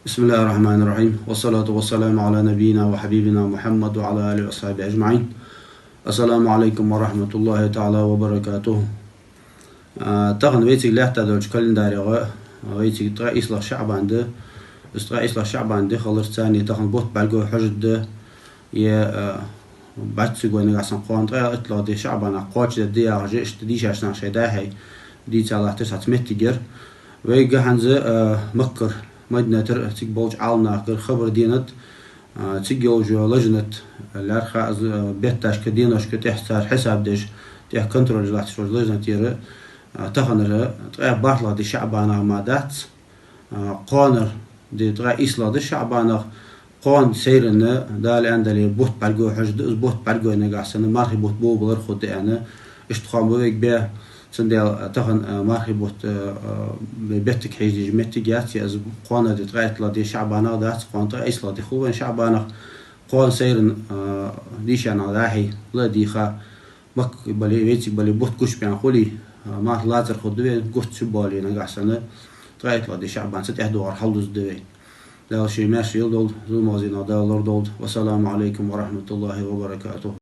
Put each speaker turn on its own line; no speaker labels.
بسم الله الرحمن الرحيم والصلاة والسلام على نبينا وحبيبنا محمد وعلى آله وصحبه أجمعين. السلام عليكم ورحمة الله تعالى وبركاته. تغن ويتي لحتا دوش كالنداري ويتي تغا إصلاح شعبان ده استغا إصلاح شعبان ده خلص ثاني تغن بوت بالجو حجد ده يا باتسجوا نقاسن قوان تغا إطلاع دي شعبان قواتش دي عجيش ديش عشان شيداهي دي تعالى تسعة متجر ويجا هنزه مكر مدينة تيك بولج عالنا كر خبر دينت تيجوج لجنة الأرخاء بيتاش كديناش كتحتار حساب ديش تيح كنترول جلاتش لجنة تيرة تخنر تغير بارلا دي شعبانا مادات قانر دي تغير إسلا دي شعبانا قان سيرنا دال عندلي بوت بالجو حجد بوت بالجو نقاسن ماري بوت بو بلرخد أنا اشتخام بويك بيه سندال تخن ماري بوت بيتك حيجي متجات يا قانا دي تغير لا دي شعبانا دات قان تغير إسلا دي خوان شعبانا قان سيرن ديش أنا راحي لا دي خا مك بالي ويتي بالي بوت كوش بيان خولي ما لازر خدوه قفت شبالي نقاسن تغير لا دي شعبان ست إحدوار حلوز دوي لا شيء ماشي يلدول زو مازينا دالر دول والسلام عليكم ورحمة الله وبركاته.